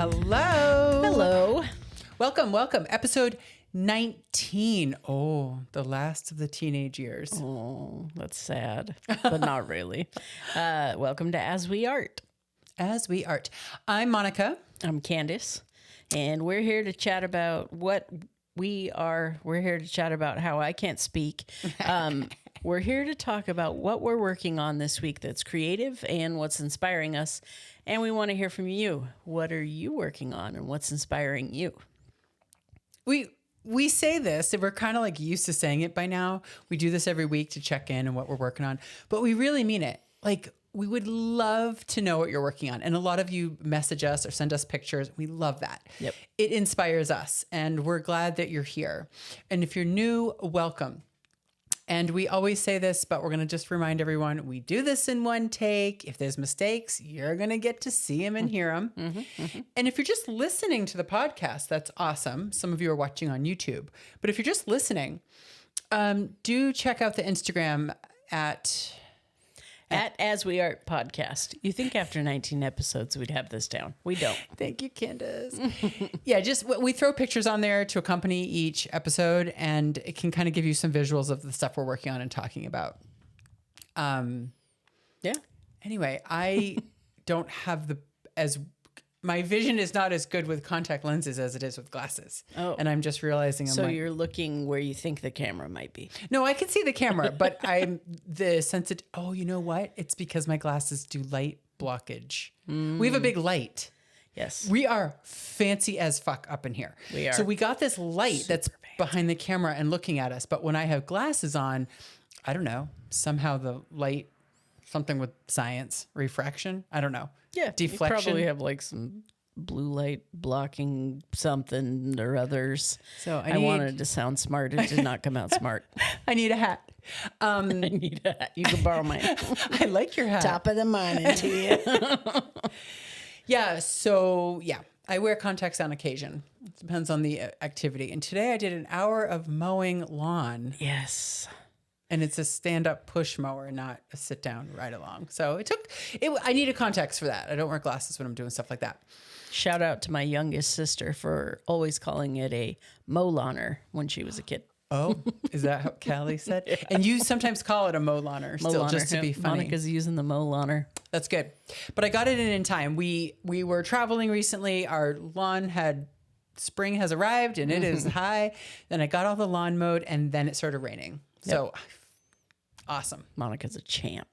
Hello. Hello. Welcome. Episode 19. Oh, the last of the teenage years. Oh, that's sad, but not really. Welcome to As We Art. As we art. I'm Monica. I'm Candace, and we're here to chat about what we are. We're here to chat about how I can't speak. We're here to talk about what we're working on this week that's creative and what's inspiring us. And we want to hear from you. What are you working on and what's inspiring you? We say this, and we're kind of like used to saying it by now. We do this every week to check in on what we're working on, but we really mean it. Like, we would love to know what you're working on. And a lot of you message us or send us pictures. We love that. Yep. It inspires us, and we're glad that you're here. And if you're new, welcome. And we always say this, but we're going to just remind everyone, we do this in one take. If there's mistakes, you're going to get to see them and hear them. And if you're just listening to the podcast, that's awesome. Some of you are watching on YouTube. But if you're just listening, do check out the Instagram at As We Art Podcast. You think after 19 episodes we'd have this down. We don't. Thank you, Candace. Yeah, just we throw pictures on there to accompany each episode, and it can kind of give you some visuals of the stuff we're working on and talking about. Yeah. Anyway, I don't have my vision is not as good with contact lenses as it is with glasses. Oh. And I'm just realizing So you're looking where you think the camera might be. No, I can see the camera, but I'm the sensitive. Oh, you know what? It's because my glasses do light blockage. We have a big light. Yes. We are fancy as fuck up in here. We are. So we got this light that's behind the camera and looking at us. But when I have glasses on, I don't know, somehow the light, something with science, refraction, I don't know. Yeah. Deflection. You probably have like some blue light blocking something or others. So I wanted to sound smart. It did not come out smart. I need a hat. I need a hat. You can borrow mine. I like your hat. Top of the morning to you. Yeah. So yeah, I wear contacts on occasion. It depends on the activity. And today I did an hour of mowing lawn. Yes. And it's a stand-up push mower, not a sit-down ride-along. So I needed contacts for that. I don't wear glasses when I'm doing stuff like that. Shout out to my youngest sister for always calling it a mow-lawner when she was a kid. Oh, is that how Callie said? Yeah. And you sometimes call it a mow-lawner still, just to be funny. Monica's using the mow-lawner. That's good. But I got it in time. We were traveling recently. Our lawn spring has arrived, and it is high. Then I got all the lawn mowed, and then it started raining. Yep. So awesome. Monica's a champ.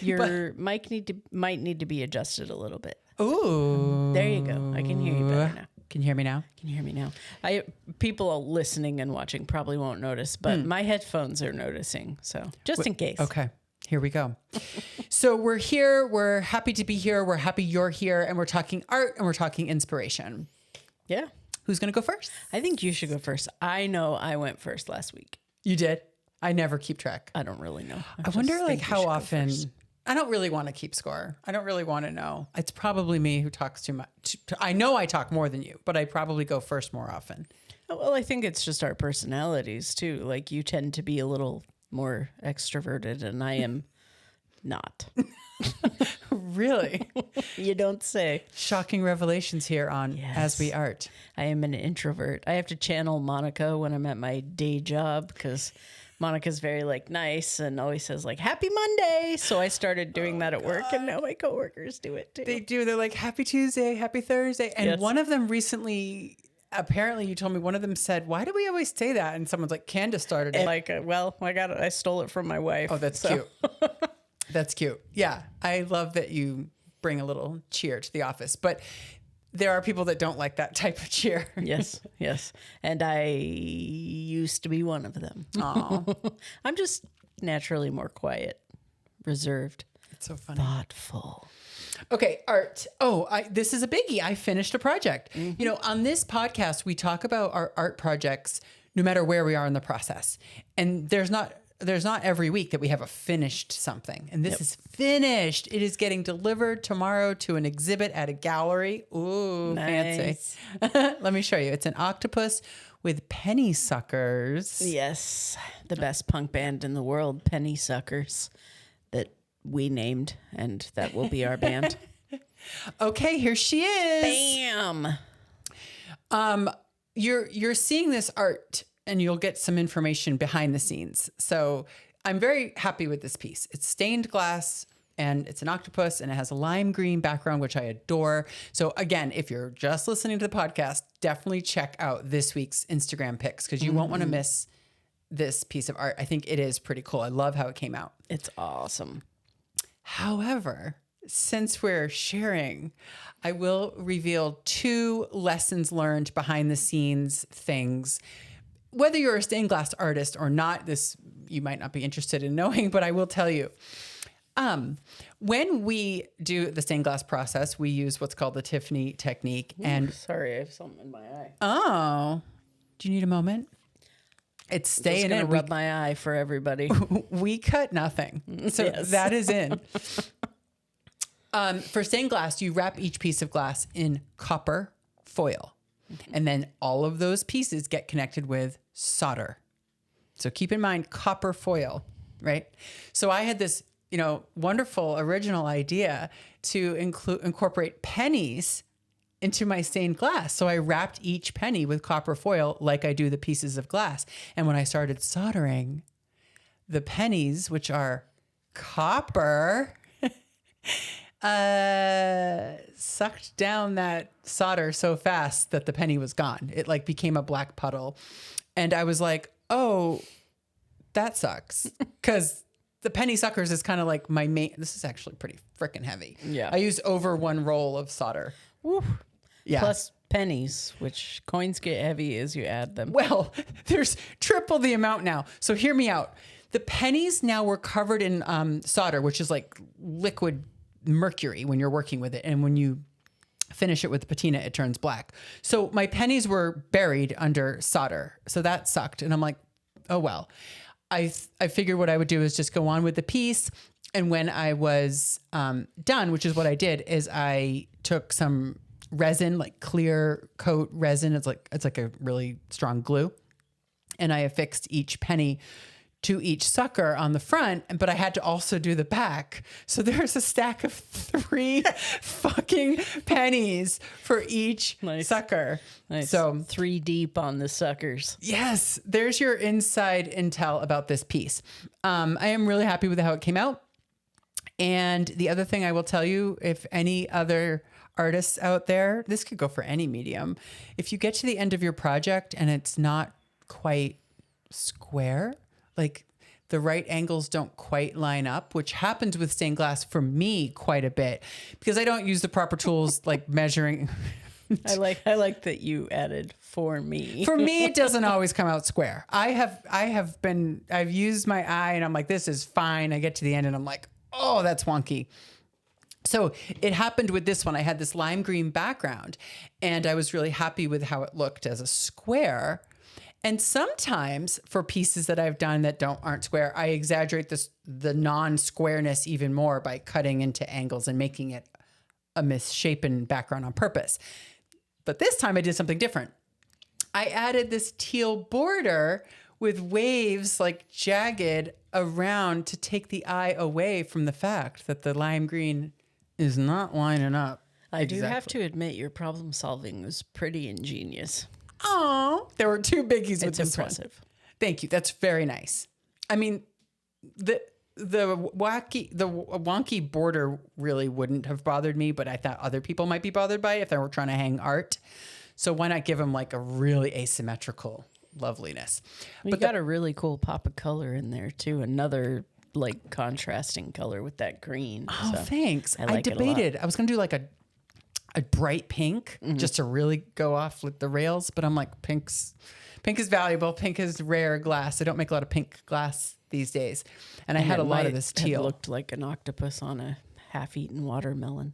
Your mic might need to be adjusted a little bit. Ooh. There you go. I can hear you better now. Can you hear me now? Can you hear me now? People listening and watching probably won't notice, but my headphones are noticing. So just in case. Okay. Here we go. So we're here. We're happy to be here. We're happy you're here. And we're talking art and we're talking inspiration. Yeah. Who's going to go first? I think you should go first. I know I went first last week. You did? I never keep track. I don't really know. I wonder how often. I don't really want to keep score. I don't really want to know. It's probably me who talks too much. I know I talk more than you, but I probably go first more often. Well, I think it's just our personalities too. Like you tend to be a little more extroverted and I am not. Really? You don't say. Shocking revelations here on As We Art. I am an introvert. I have to channel Monica when I'm at my day job because Monica's very nice and always says Happy Monday. So I started doing that at work and now my coworkers do it too. They do. They're like, Happy Tuesday, Happy Thursday. And one of them recently, apparently you told me one of them said, why do we always say that? And someone's like, Candace started it. I stole it from my wife. Oh, that's cute. That's cute. Yeah. I love that you bring a little cheer to the office, but there are people that don't like that type of cheer. Yes. And I used to be one of them. Aww. I'm just naturally more quiet, reserved. It's so funny. Thoughtful. Okay, art. Oh, this is a biggie. I finished a project. Mm-hmm. On this podcast, we talk about our art projects no matter where we are in the process. And there's not every week that we have a finished something. And this is finished. It is getting delivered tomorrow to an exhibit at a gallery. Ooh, nice. Fancy. Let me show you. It's an octopus with penny suckers. Yes. The best punk band in the world, Penny Suckers, that we named, and that will be our band. Okay, here she is. Bam. You're seeing this art and you'll get some information behind the scenes. So I'm very happy with this piece. It's stained glass and it's an octopus and it has a lime green background, which I adore. So again, if you're just listening to the podcast, definitely check out this week's Instagram pics because you won't want to miss this piece of art. I think it is pretty cool. I love how it came out. It's awesome. However, since we're sharing, I will reveal 2 lessons learned behind the scenes things. Whether you're a stained glass artist or not, this you might not be interested in knowing, but I will tell you. When we do the stained glass process, we use what's called the Tiffany technique. And sorry, I have something in my eye. oh, do you need a moment? It's staying in. Rub my eye for everybody. We cut nothing. So Yes. that is in. For stained glass, you wrap each piece of glass in copper foil. And then all of those pieces get connected with solder. So keep in mind copper foil, right? So I had this, wonderful original idea to incorporate pennies into my stained glass. So I wrapped each penny with copper foil like I do the pieces of glass. And when I started soldering, the pennies, which are copper, sucked down that solder so fast that the penny was gone. It became a black puddle. And I was like, oh, that sucks. Because the penny suckers is kind of like my main. This is actually pretty freaking heavy. Yeah. I used over 1 roll of solder. Woo. Yeah. Plus pennies, which coins get heavy as you add them. Well, there's triple the amount now. So hear me out. The pennies now were covered in solder, which is like liquid mercury when you're working with it. And when you finish it with the patina, it turns black. So my pennies were buried under solder. So that sucked. And I'm like, oh, well. I figured what I would do is just go on with the piece. And when I was done, which is what I did, is I took some resin, like clear coat resin. It's like a really strong glue. And I affixed each penny to each sucker on the front, but I had to also do the back. So there's a stack of 3 fucking pennies for each sucker. Nice. So 3 deep on the suckers. yes, there's your inside intel about this piece. I am really happy with how it came out. And the other thing I will tell you, if any other artists out there, this could go for any medium. If you get to the end of your project and it's not quite square, like the right angles don't quite line up, which happens with stained glass for me quite a bit because I don't use the proper tools like measuring. I like that you added for me. For me, it doesn't always come out square. I've used my eye and I'm like, this is fine. I get to the end and I'm like, oh, that's wonky. So it happened with this one. I had this lime green background and I was really happy with how it looked as a square. And sometimes for pieces that I've done that aren't square, I exaggerate the non-squareness even more by cutting into angles and making it a misshapen background on purpose. But this time I did something different. I added this teal border with waves like jagged around to take the eye away from the fact that the lime green is not lining up. I do have to admit your problem solving was pretty ingenious. Oh, there were 2 biggies with It's this impressive. one. Thank you. That's very nice. I mean, the wonky border really wouldn't have bothered me, but I thought other people might be bothered by it if they were trying to hang art. So why not give them like a really asymmetrical loveliness? But got a really cool pop of color in there too. Another like contrasting color with that green. Oh, So thanks. I I like it a lot. debated. I was going to do like a bright pink just to really go off with the rails. But I'm like, pink is valuable. Pink is rare glass. I don't make a lot of pink glass these days. And I had a lot of this teal. It looked like an octopus on a half-eaten watermelon.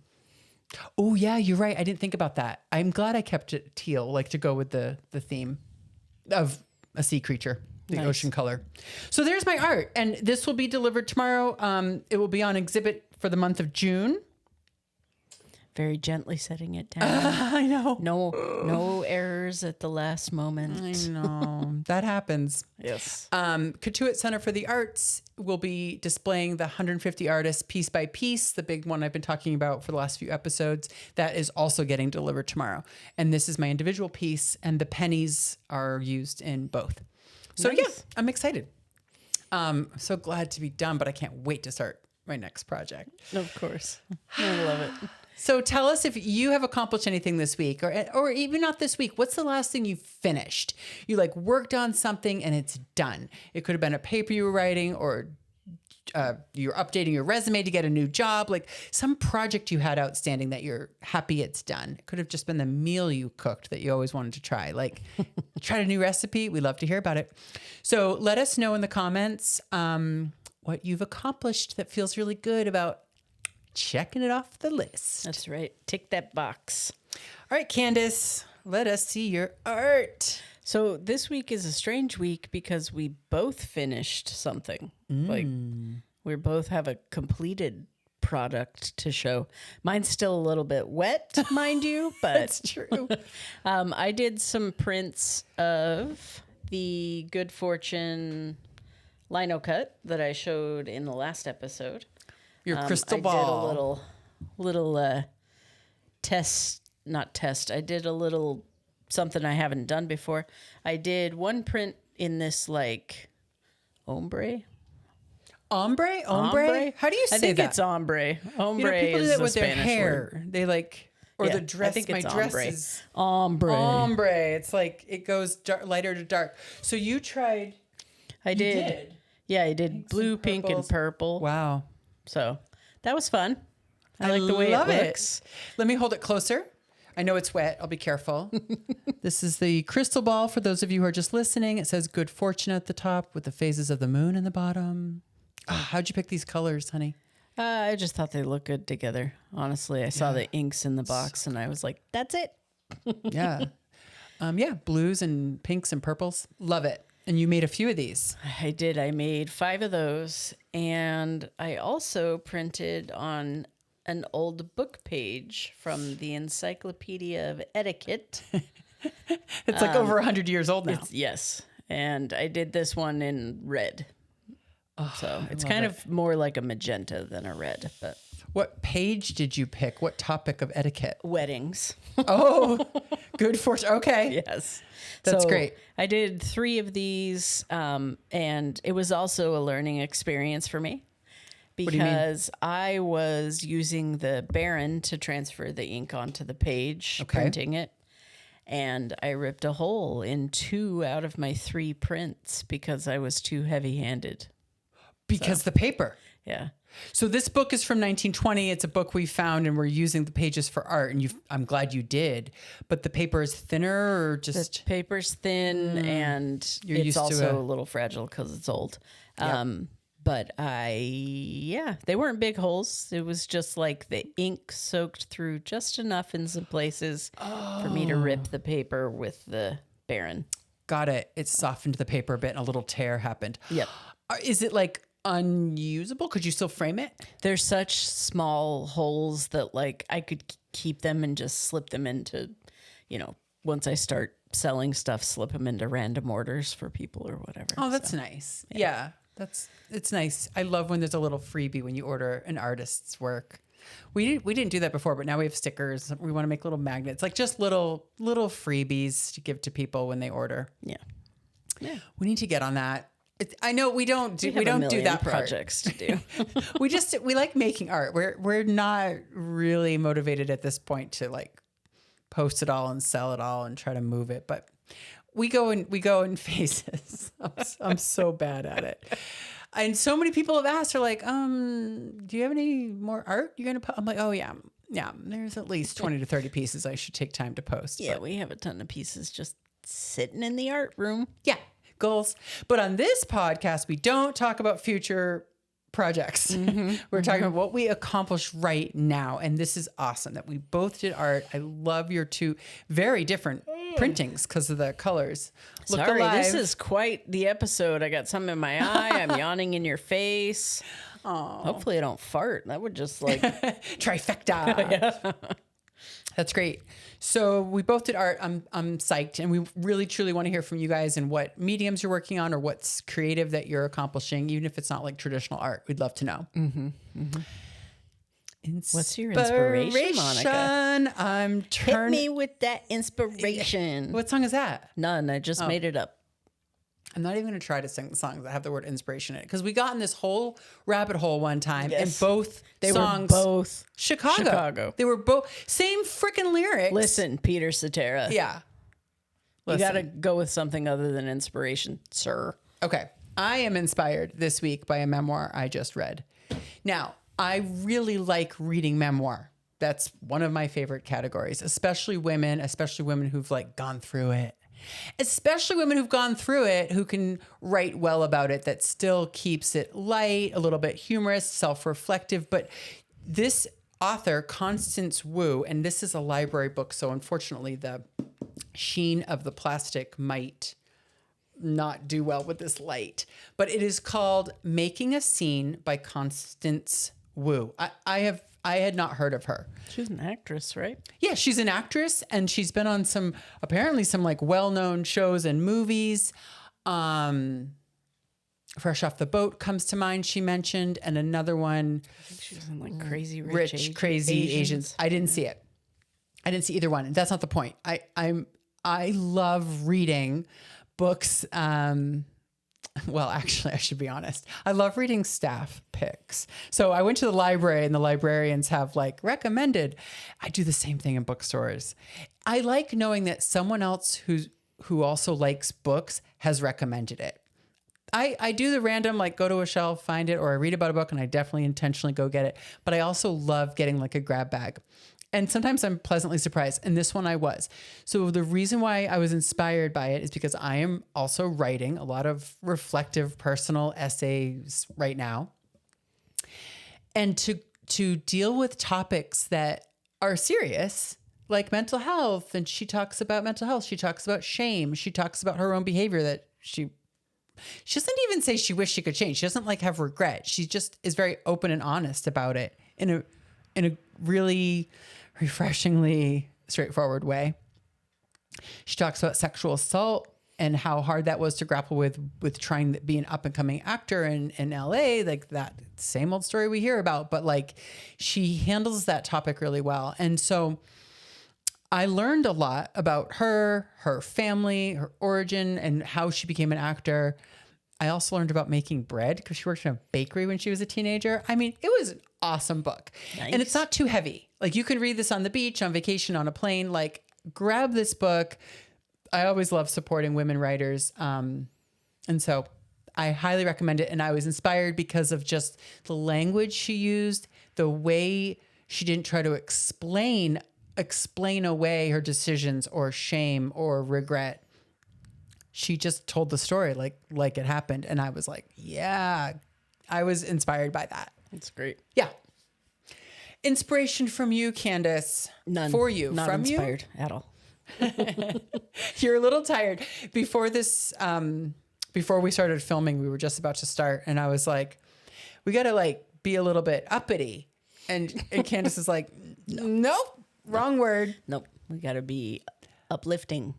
Oh yeah, you're right. I didn't think about that. I'm glad I kept it teal, like to go with the theme of a sea creature, the Nice. ocean color. So there's my art. And this will be delivered tomorrow. It will be on exhibit for the month of June. very gently setting it down. I know. No errors at the last moment. I know. That happens. Yes. Katuitt Center for the Arts will be displaying the 150 artists piece by piece, the big one I've been talking about for the last few episodes. That is also getting delivered tomorrow. And this is my individual piece, and the pennies are used in both. So Nice. yeah, I'm excited. So glad to be done, but I can't wait to start my next project. Of course. I love it. So tell us if you have accomplished anything this week, or even not this week. What's the last thing you finished? You like worked on something and it's done. It could have been a paper you were writing, or you're updating your resume to get a new job, like some project you had outstanding that you're happy it's done. It could have just been the meal you cooked that you always wanted to try. Like tried a new recipe. We love to hear about it. So let us know in the comments what you've accomplished that feels really good about checking it off the list. That's right. Tick that box. All right, Candace, let us see your art. So this week is a strange week because we both finished something. Like we both have a completed product to show. Mine's still a little bit wet, mind you, but That's true. I did some prints of the Good Fortune lino cut that I showed in the last episode. Your crystal I ball. did a little test, not test. I did a little something I haven't done before. I did one print in this like ombre. Ombre? How do you say I think that? it's ombre. Ombre You know, people do is that a with their Spanish hair. word. They like, or Yeah, the dress. I think My it's dress ombre. is Ombre. ombre. It's like it goes lighter to dark. So you tried. I did. did? Yeah, I did blue, and pink, and purples. purple. Wow. So that was fun. I like the way love it looks. Let me hold it closer. I know it's wet. I'll be careful. This is the crystal ball. For those of you who are just listening, it says Good Fortune at the top with the phases of the moon in the bottom. How'd you pick these colors, honey? I just thought they looked good together. Honestly, I saw the inks in the box and I was like, that's it. Yeah. Blues and pinks and purples. Love it. And you made a few of these. I did. I made 5 of those. And I also printed on an old book page from the Encyclopedia of Etiquette. It's like over 100 years old now. Yes. And I did this one in red. So it's love kind it. of more like a magenta than a red, but What page did you pick? What topic of etiquette? weddings. Oh, Good Fortune. Okay. Yes. That's great. I did 3 of these, and it was also a learning experience for me do you mean? because I was using the Baron to transfer the ink onto the page, Okay. printing it. And I ripped a hole in 2 out of my 3 prints because I was too heavy-handed. Because the paper. Yeah. So this book is from 1920. It's a book we found and we're using the pages for art. And I'm glad you did. But the paper is thinner or The just... paper's thin and You're it's used to also a- a little fragile because it's old. But they weren't big holes. It was just like the ink soaked through just enough in some places for me to rip the paper with the Baron. Got it. It softened the paper a bit and a little tear happened. Yep. Is it like unusable? Could you still frame it? There's such small holes that like I could keep them and just slip them into, once I start selling stuff, slip them into random orders for people or whatever. Oh, that's nice. Yeah. It's nice. I love when there's a little freebie when you order an artist's work. We didn't do that before, but now we have stickers. We want to make little magnets, like just little freebies to give to people when they order. Yeah. We need to get on that. I know we don't do We don't do that part. projects to do. we like making art. We're not really motivated at this point to like post it all and sell it all and try to move it, but we go in phases. I'm so bad at it. And so many people have asked, are like, do you have any more art you're going to put? I'm like, oh yeah. There's at least 20 to 30 pieces I should take time to post. Yeah, but we have a ton of pieces just sitting in the art room. yeah, goals. But on this podcast, we don't talk about future projects. We're talking about what we accomplished right now. And this is awesome that we both did art. I love your 2 very different printings because of the colors. Look Sorry, alive. this is quite the episode. I got some in my eye. I'm yawning in your face. Aw. Hopefully I don't fart. That would just like Trifecta. That's great. So we both did art. I'm psyched, and we really truly want to hear from you guys and what mediums you're working on or what's creative that you're accomplishing, even if it's not like traditional art. We'd love to know. What's your inspiration, Monica? I'm Hit me with that inspiration. What song is that? None. I just made it up. I'm not even going to try to sing the songs that have the word inspiration in it because we got in this whole rabbit hole one time, and both songs were both Chicago. They were both same freaking lyrics. Listen, Peter Cetera. Yeah. You got to go with something other than inspiration, sir. Okay. I am inspired this week by a memoir I just read. Now, I really like reading memoir. That's one of my favorite categories, especially women who've like gone through it. Especially women who've gone through it, who can write well about it, that still keeps it light, a little bit humorous, self-reflective. But this author, Constance Wu, and this is a library book, so unfortunately the sheen of the plastic might not do well with this light. But it is called Making a Scene by Constance Wu. I had not heard of her. She's an actress, right? Yeah, she's an actress, and she's been on some like well-known shows and movies. Fresh Off the Boat comes to mind, she mentioned, and another one. I think she was in like Crazy Rich Crazy Asians. I didn't see it. I didn't see either one. That's not the point. I love reading books. Well, actually, I should be honest. I love reading staff picks. So I went to the library and the librarians have like recommended. I do the same thing in bookstores. I like knowing that someone else who also likes books has recommended it. I do the random, like go to a shelf, find it, or I read about a book and I definitely intentionally go get it. But I also love getting like a grab bag. And sometimes I'm pleasantly surprised. And this one I was. So the reason why I was inspired by it is because I am also writing a lot of reflective personal essays right now. And to deal with topics that are serious, like mental health. And she talks about mental health. She talks about shame. She talks about her own behavior that she doesn't even say she wished she could change. She doesn't like have regret. She just is very open and honest about it in a really refreshingly straightforward way. She talks about sexual assault and how hard that was to grapple with trying to be an up and coming actor in LA, like that same old story we hear about, but like she handles that topic really well. And so I learned a lot about her family, her origin, and how she became an actor. I also learned about making bread because she worked in a bakery when she was a teenager. I mean, it was an awesome book. Nice. And it's not too heavy. Like you can read this on the beach, on vacation, on a plane, like grab this book. I always love supporting women writers. And so I highly recommend it. And I was inspired because of just the language she used, the way she didn't try to explain away her decisions or shame or regret. She just told the story like it happened. And I was like, yeah, I was inspired by that. That's great. Yeah. Inspiration from you, Candace. None. For you. Not from inspired at all. You're a little tired. Before this, before we started filming, we were just about to start. And I was like, we got to like be a little bit uppity. And Candace is like, nope, wrong word. Nope. We got to be uplifting,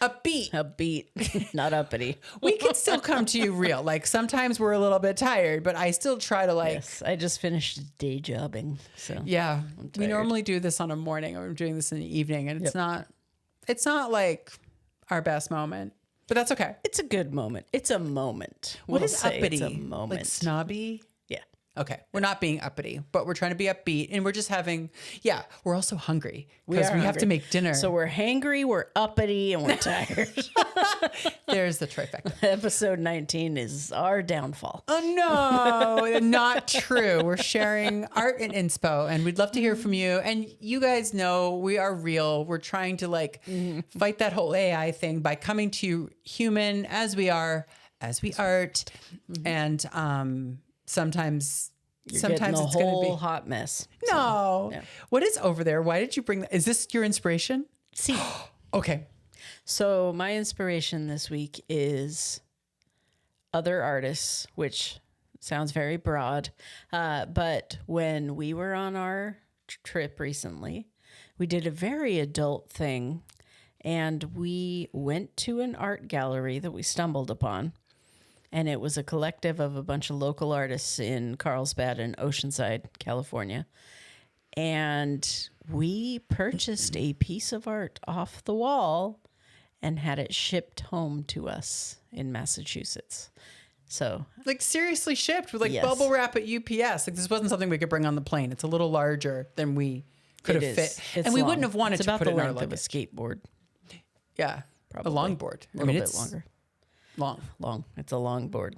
upbeat, not uppity. We can still come to you real. Like sometimes we're a little bit tired, but I still try to like. Yes, I just finished day jobbing, so yeah. We normally do this on a morning, or we're doing this in the evening, and it's not like our best moment, but that's okay. It's a good moment. It's a moment. What is uppity? It's a moment. Like snobby. Yeah. Okay. We're not being uppity, but we're trying to be upbeat, and we're just having, we're also hungry because we have to make dinner. So we're hangry, we're uppity, and we're tired. There's the trifecta. Episode 19 is our downfall. Oh, no, not true. We're sharing art and inspo, and we'd love to hear from you. And you guys know we are real. We're trying to like fight that whole AI thing by coming to you human as we are, as we art. And, sometimes it's it's a going whole to be hot mess. No. Yeah. What is over there? Why did you bring that? Is this your inspiration? See. Okay. So my inspiration this week is other artists, which sounds very broad. But when we were on our trip recently, we did a very adult thing, and we went to an art gallery that we stumbled upon. And it was a collective of a bunch of local artists in Carlsbad and Oceanside, California. And we purchased a piece of art off the wall and had it shipped home to us in Massachusetts. So, like seriously shipped with like Yes. bubble wrap at UPS. Like this wasn't something we could bring on the plane. It's a little larger than we could it have is. fit. It's And we long. wouldn't have wanted it's to about put the it in our length of a luggage. skateboard. Yeah. Probably. A longboard. A little bit longer. Long. Long. It's a longboard.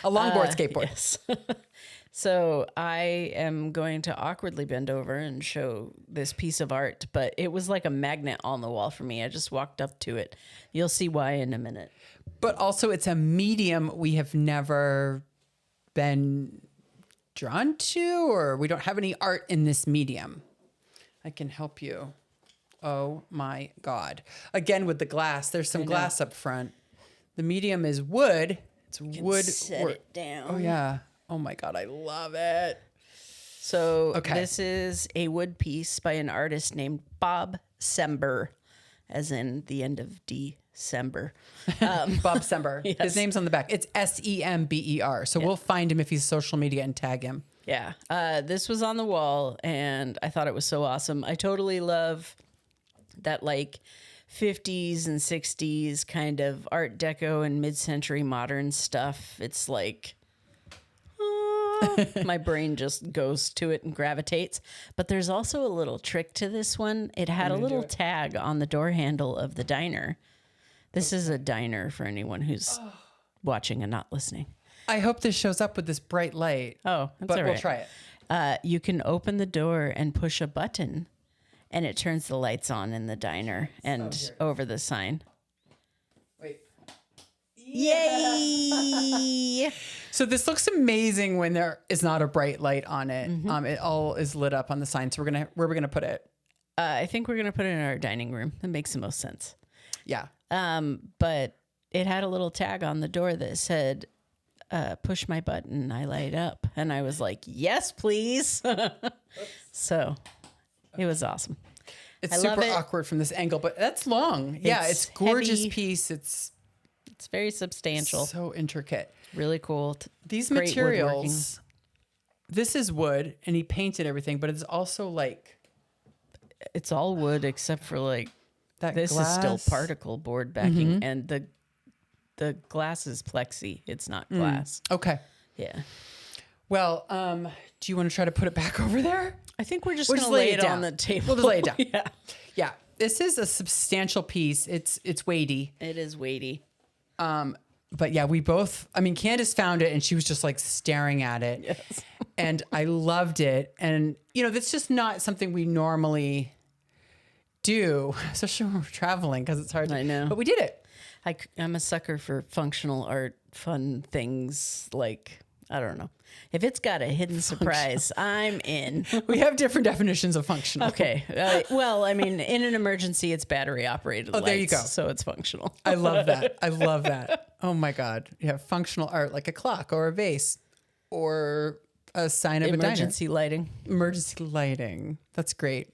A longboard skateboard. Yes. So I am going to awkwardly bend over and show this piece of art, but it was like a magnet on the wall for me. I just walked up to it. You'll see why in a minute. But also it's a medium we have never been drawn to, or we don't have any art in this medium. I can help you. Oh my God. Again, with the glass, there's some glass up front. The medium is wood. It's wood. Set it down. Oh yeah. Oh my God. I love it. So Okay. this is a wood piece by an artist named Bob Sember, as in the end of December. Bob Sember. Yes. His name's on the back. It's Sember. So we'll find him if he's social media and tag him. Yeah. This was on the wall, and I thought it was so awesome. I totally love that, like, 50s and 60s kind of Art Deco and mid-century modern stuff. It's like... my brain just goes to it and gravitates. But there's also a little trick to this one. It had a little tag on the door handle of the diner. This is a diner for anyone who's watching and not listening. I hope this shows up with this bright light. Oh, that's but all we'll right. try it. You can open the door and push a button, and it turns the lights on in the diner and over the sign. Wait. Yay! So this looks amazing when there is not a bright light on it. Mm-hmm. It all is lit up on the sign. So where are we gonna put it? I think we're gonna put it in our dining room. That makes the most sense. Yeah. But it had a little tag on the door that said, push my button, I light up. And I was like, yes, please. So it was awesome. It's I love super it. awkward from this angle, but that's long. Yeah, It's it's gorgeous heavy. piece. It's It's very substantial. so intricate. Really cool. These Great materials, this is wood, and he painted everything, but it's also like It's all wood except for like that this glass. is still particle board backing, and the glass is plexi. It's not glass. Okay. Yeah. Well, do you want to try to put it back over there? I think we're just We'll gonna just lay lay it it down. on the table. We'll just lay it down. Yeah. Yeah. This is a substantial piece. It's weighty. It is weighty. But yeah, we both, I mean, Candace found it and she was just like staring at it. Yes. And I loved it. And, you know, that's just not something we normally do, especially when we're traveling because it's hard to. I know. But we did it. I'm a sucker for functional art, fun things like, I don't know. If it's got a hidden surprise, I'm in. We have different definitions of functional. Okay. Well, I mean, in an emergency, it's battery operated. Oh, there you go. So it's functional. I love that. I love that. Oh my God. Yeah. Functional art like a clock or a vase or a sign of Emergency lighting. a diner. Emergency lighting. That's great.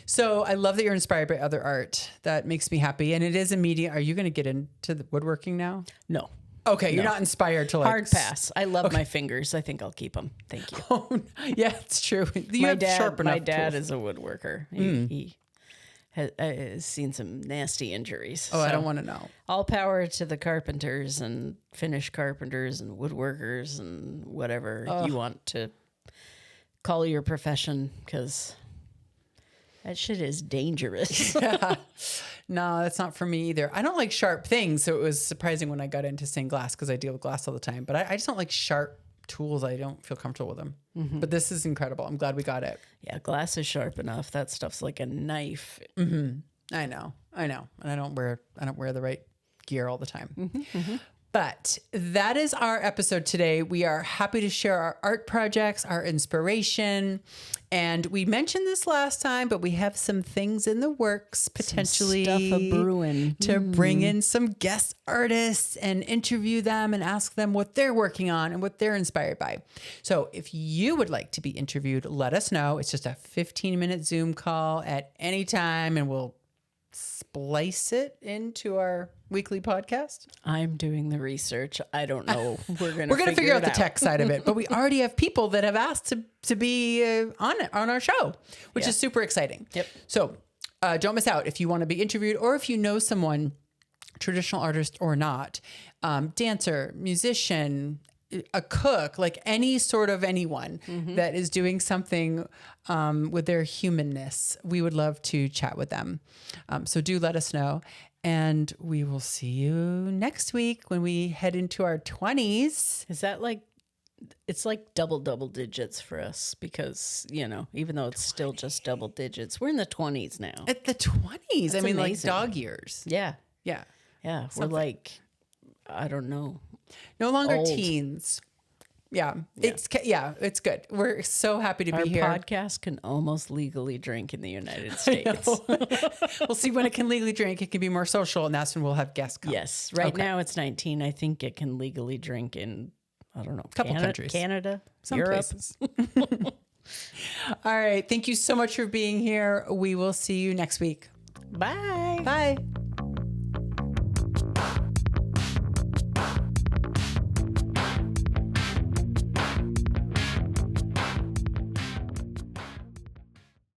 So I love that you're inspired by other art. That makes me happy. And it is a medium. Are you going to get into the woodworking now? No. Okay. You're not inspired to like. Hard pass. I love my fingers. I think I'll keep them. Thank you. Oh, yeah, it's true. You have sharp enough my dad tools. is a woodworker. He has seen some nasty injuries. Oh, I So don't want to know. all power to the carpenters and finish carpenters and woodworkers and whatever you want to call your profession, because that shit is dangerous. No, that's not for me either. I don't like sharp things. So it was surprising when I got into stained glass because I deal with glass all the time. But I just don't like sharp tools. I don't feel comfortable with them. But this is incredible. I'm glad we got it. Yeah, glass is sharp enough. That stuff's like a knife. I know. And I don't wear the right gear all the time. But that is our episode today. We are happy to share our art projects, our inspiration. And we mentioned this last time, but we have some things in the works potentially Some stuff a-brewing to bring in some guest artists and interview them and ask them what they're working on and what they're inspired by. So if you would like to be interviewed, let us know. It's just a 15-minute Zoom call at any time, and we'll splice it into our weekly podcast. I'm doing the research. I don't know. We're gonna figure out the tech side of it, but we already have people that have asked to be on our show, which is super exciting. Yep. So don't miss out if you want to be interviewed, or if you know someone, traditional artist or not, dancer, musician, a cook, like any sort of anyone that is doing something with their humanness. We would love to chat with them. So do let us know. And we will see you next week when we head into our 20s. Is that like, it's like double digits for us because, even though it's still just double digits, we're in the 20s now. At the 20s. I mean, amazing. like dog years. Yeah. Yeah. Yeah. We're like, I don't know. No longer Old. Teens. Yeah. It's good. We're so happy to Our be here. podcast can almost legally drink in the United States. We'll see when it can legally drink. It can be more social, and that's when we'll have guests come. Yes. Right now it's 19. I think it can legally drink in, I don't know, a couple countries. Canada, Some Europe. places. All right. Thank you so much for being here. We will see you next week. Bye. Bye.